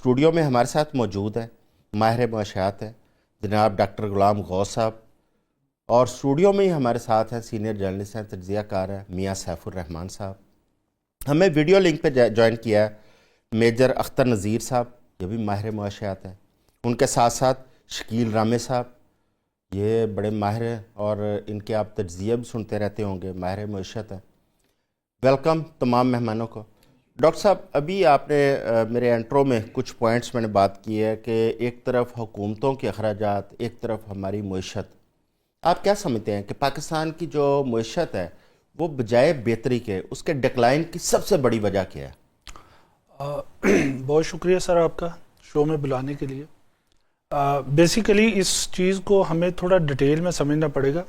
Studio میں ہمارے ساتھ موجود ہیں ماہر معاشیات ہیں جناب ڈاکٹر غلام غوث صاحب، اور اسٹوڈیو میں ہی ہمارے ساتھ ہیں سینئر جرنلسٹ ہیں، تجزیہ کار ہیں میاں سیف الرحمان صاحب۔ ہمیں ویڈیو لنک پہ جوائن کیا ہے میجر اختر نذیر صاحب، یہ بھی ماہر معاشیات ہیں۔ ان کے ساتھ ساتھ شکیل رامے صاحب، یہ بڑے ماہر ہیں اور ان کے آپ تجزیہ بھی سنتے رہتے ہوں گے، ماہر معیشت ہیں۔ ویلکم تمام مہمانوں کو۔ ڈاکٹر صاحب، ابھی آپ نے میرے انٹرو میں کچھ پوائنٹس میں نے بات کی ہے کہ ایک طرف حکومتوں کے اخراجات، ایک طرف ہماری معیشت۔ آپ کیا سمجھتے ہیں کہ پاکستان کی جو معیشت ہے وہ بجائے بہتری کے اس کے ڈکلائن کی سب سے بڑی وجہ کیا ہے؟ بہت شکریہ سر آپ کا شو میں بلانے کے لیے۔ بیسیکلی اس چیز کو ہمیں تھوڑا ڈیٹیل میں سمجھنا پڑے گا۔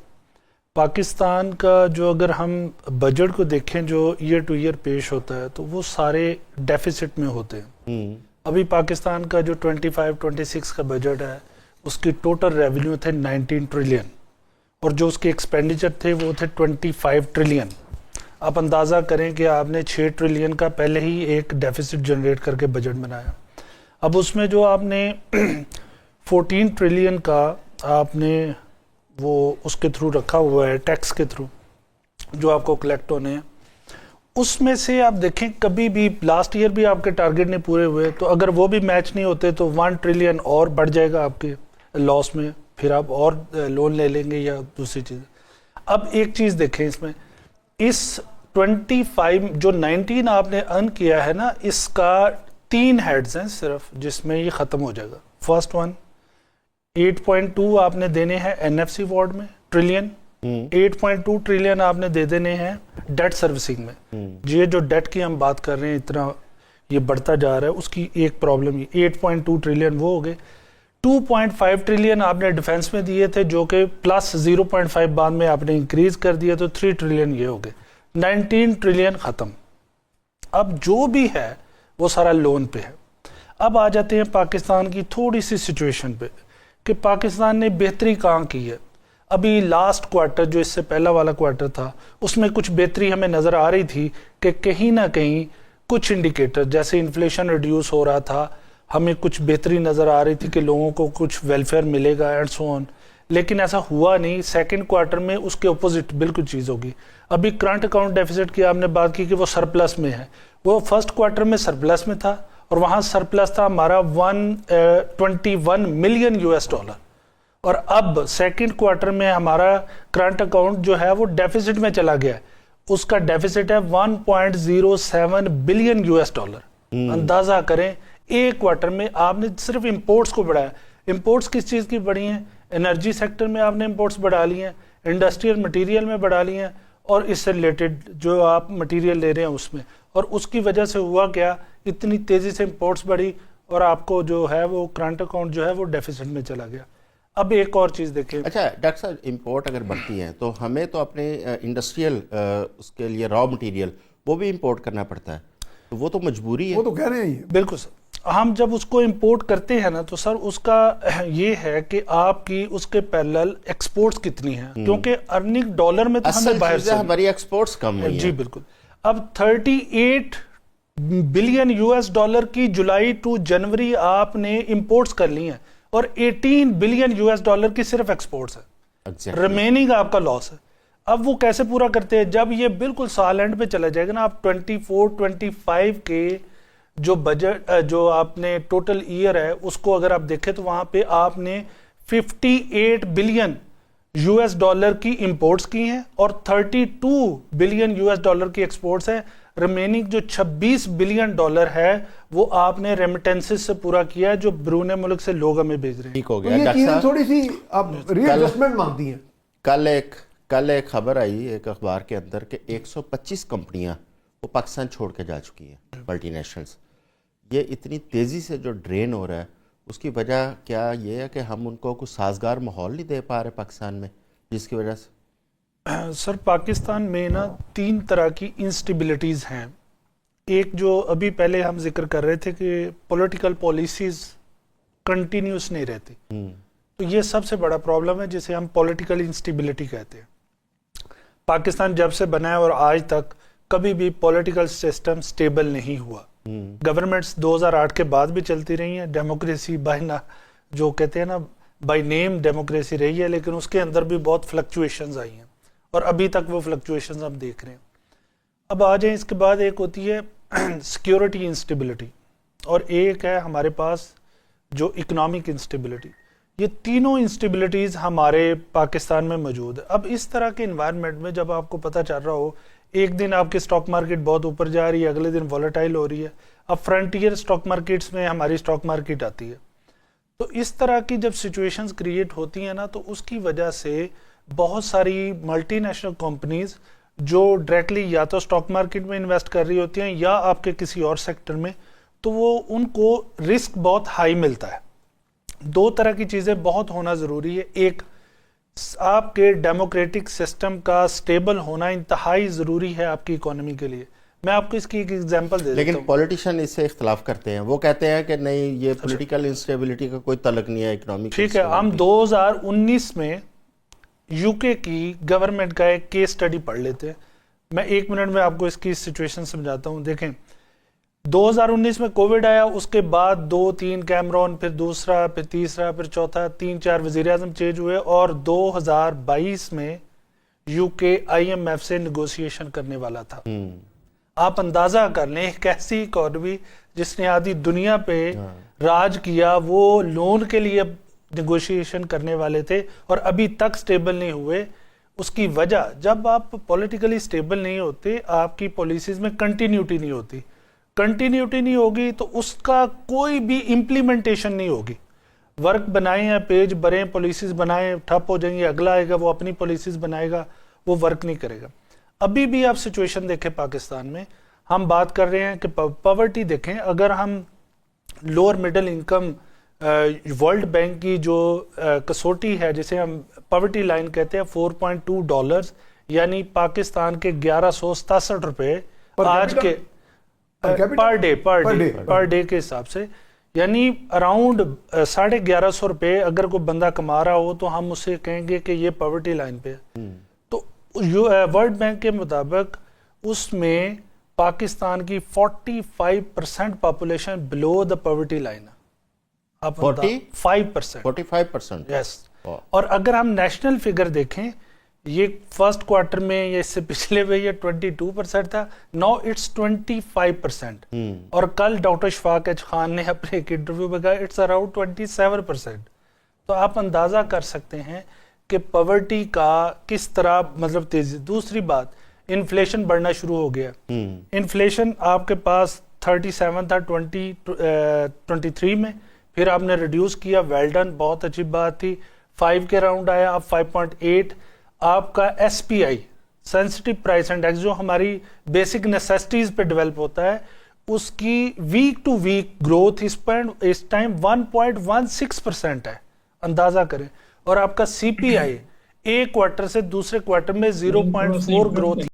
پاکستان کا جو اگر ہم بجٹ کو دیکھیں جو ایئر ٹو ایئر پیش ہوتا ہے تو وہ سارے ڈیفیسٹ میں ہوتے ہیں۔ ابھی پاکستان کا جو 25-26 کا بجٹ ہے اس کی ٹوٹل ریونیو تھے 19 ٹریلین اور جو اس کے ایکسپینڈیچر تھے وہ تھے 25 ٹریلین۔ آپ اندازہ کریں کہ آپ نے 6 ٹریلین کا پہلے ہی ایک ڈیفیسٹ جنریٹ کر کے بجٹ بنایا۔ اب اس میں جو آپ نے 14 ٹریلین کا آپ نے وہ اس کے تھرو رکھا ہوا ہے، ٹیکس کے تھرو جو آپ کو کلیکٹ ہونے ہیں، اس میں سے آپ دیکھیں کبھی بھی لاسٹ ایئر بھی آپ کے ٹارگٹ نہیں پورے ہوئے، تو اگر وہ بھی میچ نہیں ہوتے تو 1 ٹریلین اور بڑھ جائے گا آپ کے لاس میں، پھر آپ اور لون لے لیں گے یا دوسری چیز۔ اب ایک چیز دیکھیں اس میں، اس 25 جو 19 آپ نے ارن کیا ہے نا، اس کا 3 ہیڈز ہیں صرف جس میں یہ ختم ہو جائے گا۔ فرسٹ ون 8.2 آپ نے دینے ہیں این ایف سی وارڈ میں ٹریلین، 8.2 ٹریلین آپ نے دے دینے ہیں ڈیٹ سروسنگ میں۔ یہ جو ڈیٹ کی ہم بات کر رہے ہیں اتنا یہ بڑھتا جا رہا ہے، اس کی ایک پرابلم یہ 8.2 ٹریلین وہ ہو گئے۔ 2.5 ٹریلین آپ نے ڈیفینس میں دیے تھے جو کہ پلس 0.5 بعد میں آپ نے انکریز کر دیا تو 3 ٹریلین یہ ہو گئے، 19 ٹریلین ختم۔ اب جو بھی ہے وہ سارا لون پہ ہے۔ اب آ جاتے ہیں پاکستان کی تھوڑی سی سچویشن پہ کہ پاکستان نے بہتری کہاں کی ہے۔ ابھی لاسٹ کوارٹر جو اس سے پہلا والا کوارٹر تھا اس میں کچھ بہتری ہمیں نظر آ رہی تھی کہ کہیں نہ کہیں کچھ انڈیکیٹر جیسے انفلیشن ریڈیوس ہو رہا تھا، ہمیں کچھ بہتری نظر آ رہی تھی کہ لوگوں کو کچھ ویلفیئر ملے گا اینڈ سو آن، لیکن ایسا ہوا نہیں۔ سیکنڈ کوارٹر میں اس کے اپوزٹ بالکل چیز ہوگی۔ ابھی کرنٹ اکاؤنٹ ڈیفیسٹ کی آپ نے بات کی کہ وہ سرپلس میں ہے، وہ فرسٹ کوارٹر میں سرپلس میں تھا اور وہاں سرپلس تھا ہمارا 121 ملین $، اور اب سیکنڈ کوارٹر میں ہمارا کرنٹ اکاؤنٹ جو ہے وہ ڈیفیسٹ میں چلا گیا ہے، اس کا ڈیفیسٹ ہے 1.07 بلین $۔ اندازہ کریں ایک کوارٹر میں آپ نے صرف امپورٹس کو بڑھایا۔ امپورٹس کس چیز کی بڑھی ہیں؟ انرجی سیکٹر میں آپ نے امپورٹس بڑھا لی ہیں، انڈسٹریل مٹیریل میں بڑھا لی ہیں، اور اس سے ریلیٹڈ جو آپ مٹیریل لے رہے ہیں اس میں، اور اس کی وجہ سے ہوا کیا، اتنی تیزی سے امپورٹس بڑھی اور آپ کو جو ہے وہ کرنٹ اکاؤنٹ جو ہے وہ ڈیفیسٹ میں چلا گیا۔ اب ایک اور چیز دیکھیں۔ اچھا ڈاکٹر صاحب، امپورٹ اگر بڑھتی ہیں تو ہمیں تو اپنے انڈسٹریل اس کے لیے را مٹیریل وہ بھی امپورٹ کرنا پڑتا ہے، تو وہ تو مجبوری ہے۔ وہ تو کہہ رہے ہیں بالکل سر، ہم جب اس کو امپورٹ کرتے ہیں نا تو سر اس کا یہ ہے کہ آپ کی اس کے پیرلل ایکسپورٹس کتنی ہیں، کیونکہ ارننگ ڈالر میں تو ہمیں باہر سے ہماری ایکسپورٹس کم ہوئی ہیں۔ جی بالکل۔ اب 38 بلین $، کی جولائی ٹو جنوری آپ نے امپورٹس کر لی ہیں اور 18 بلین $، کی صرف ایکسپورٹس ہے، ریمیننگ آپ کا لاس ہے۔ اب وہ کیسے پورا کرتے ہیں؟ جب یہ بالکل سال اینڈ پہ چلا جائے گا نا، آپ 24-25 کے جو بجٹ جو آپ نے ٹوٹل ایئر ہے اس کو اگر آپ دیکھیں تو وہاں پہ آپ نے 58 بلین $، کی امپورٹس کی ہیں اور 32 بلین $، کی ایکسپورٹس ہیں۔ ریمیننگ جو 26 بلین $، ہے وہ آپ نے ریمیٹنسز سے پورا کیا ہے جو بیرون ملک سے لوگ ہمیں بھیج رہے ہیں۔ ٹھیک ہو گیا۔ یہ چیزیں تھوڑی سی اب ری ایڈجسٹمنٹ مانگتی ہیں۔ کل ایک خبر آئی ایک اخبار کے اندر کہ 125 کمپنیاں وہ پاکستان چھوڑ کے جا چکی ہیں، ملٹی نیشنلز۔ یہ اتنی تیزی سے جو ڈرین ہو رہا ہے اس کی وجہ کیا یہ ہے کہ ہم ان کو کچھ سازگار ماحول نہیں دے پا رہے پاکستان میں، جس کی وجہ سے؟ سر پاکستان میں نا 3 طرح کی انسٹیبلٹیز ہیں۔ ایک جو ابھی پہلے ہم ذکر کر رہے تھے کہ پولیٹیکل پالیسیز کنٹینیوس نہیں رہتی، تو یہ سب سے بڑا پرابلم ہے جسے ہم پولیٹیکل انسٹیبلٹی کہتے ہیں۔ پاکستان جب سے بنا ہے اور آج تک کبھی بھی پولیٹیکل سسٹم سٹیبل نہیں ہوا، گورنمنٹس 2008 کے بعد بھی چلتی رہی ہیں, ڈیموکریسی جو کہتے ہیں نا بائی نیم ڈیموکریسی رہی ہے, لیکن اس کے اندر بھی بہت فلکچویشنز آئی ہیں اور ابھی تک وہ فلکچویشنز ہم دیکھ رہے ہیں. اب آ جائیں اس کے بعد ایک ہوتی ہے سیکیورٹی انسٹیبلٹی اور ایک ہے ہمارے پاس جو اکنامک انسٹیبلٹی. یہ تینوں انسٹیبلٹیز ہمارے پاکستان میں موجود ہے. اب اس طرح کے انوائرمنٹ میں جب آپ کو پتہ چل رہا ہو ایک دن آپ کی اسٹاک مارکیٹ بہت اوپر جا رہی ہے, اگلے دن والیٹائل ہو رہی ہے. اب فرنٹیئر اسٹاک مارکیٹس میں ہماری اسٹاک مارکیٹ آتی ہے. تو اس طرح کی جب سچویشنز کریٹ ہوتی ہیں نا, تو اس کی وجہ سے بہت ساری ملٹی نیشنل کمپنیز جو ڈائریکٹلی یا تو اسٹاک مارکیٹ میں انویسٹ کر رہی ہوتی ہیں یا آپ کے کسی اور سیکٹر میں, تو وہ ان کو رسک بہت ہائی ملتا ہے. دو طرح کی چیزیں بہت ہونا ضروری ہے. ایک, آپ کے ڈیموکریٹک سسٹم کا سٹیبل ہونا انتہائی ضروری ہے آپ کی اکانومی کے لیے. میں آپ کو اس کی ایک ایگزامپل دے دیتا ہوں. لیکن پولیٹیشین اس سے اختلاف کرتے ہیں, وہ کہتے ہیں کہ نہیں یہ پولیٹیکل انسٹیبلٹی کا کوئی تعلق نہیں ہے اکنامک. ٹھیک ہے, ہم 2019 میں یو کے کی گورنمنٹ کا ایک کیس اسٹڈی پڑھ لیتے ہیں. میں 1 منٹ میں آپ کو اس کی سچویشن سمجھاتا ہوں. دیکھیں 2019 میں کووڈ آیا, اس کے بعد 2-3 کیمرون, پھر دوسرا, پھر تیسرا, پھر چوتھا, 3-4 وزیر اعظم چینج ہوئے اور 2022 میں یو کے IMF سے نیگوسیشن کرنے والا تھا. آپ اندازہ کر لیں ایک ایسی اکانومی جس نے آدھی دنیا پہ راج کیا, وہ لون کے لیے نیگوشیشن کرنے والے تھے اور ابھی تک سٹیبل نہیں ہوئے. اس کی وجہ, جب آپ پولیٹیکلی سٹیبل نہیں ہوتے آپ کی پالیسیز میں کنٹینیوٹی نہیں ہوتی. کنٹینیوٹی نہیں ہوگی تو اس کا کوئی بھی امپلیمنٹیشن نہیں ہوگی. ورک بنائیں ہیں, پیج بھریں, پالیسیز بنائیں, ٹھپ ہو جائیں گے, اگلا آئے گا وہ اپنی پالیسیز بنائے گا, وہ ورک نہیں کرے گا. ابھی بھی آپ سچویشن دیکھیں پاکستان میں, ہم بات کر رہے ہیں کہ پاورٹی دیکھیں, اگر ہم lower middle income world bank کی جو کسوٹی ہے جسے ہم پاورٹی لائن کہتے ہیں $4.2 یعنی پاکستان کے 1167 روپے آج کے پر ڈے کے حساب سے, یعنی اراؤنڈ 1150 روپے اگر کوئی بندہ کما رہا ہو تو ہم اسے کہیں گے کہ یہ پاورٹی لائن پہ ہے. تو ورلڈ بینک کے مطابق اس میں پاکستان کی 45% population below the poverty line ہے. 45%. یس. اور اگر ہم نیشنل فگر دیکھیں, یہ فرسٹ کوارٹر میں یا اس سے پچھلے میں یہ 22% تھا, نو اٹس 25%. اور کل ڈاکٹر شفاق ایچ خان نے اپنے ایک انٹرویو میں کہا اٹس اراؤنڈ 27%. تو آپ اندازہ کر سکتے ہیں کہ پاورٹی کا کس طرح مطلب تیزی. دوسری بات, انفلیشن بڑھنا شروع ہو گیا. انفلیشن آپ کے پاس 37 تھا 2023 میں, پھر آپ نے ریڈیوس کیا, ویل ڈن, بہت اچھی بات تھی. 5 کے راؤنڈ آیا, اب 5.8. آپ کا SPI سینسٹیو پرائس انڈیکس جو ہماری بیسک نیسیسٹیز پہ ڈیولپ ہوتا ہے, اس کی ویک ٹو ویک گروتھ اس ٹائم 1.16% ہے. اندازہ کریں. اور آپ کا CPI ایک کوارٹر سے دوسرے کوارٹر میں 0.4 گروتھ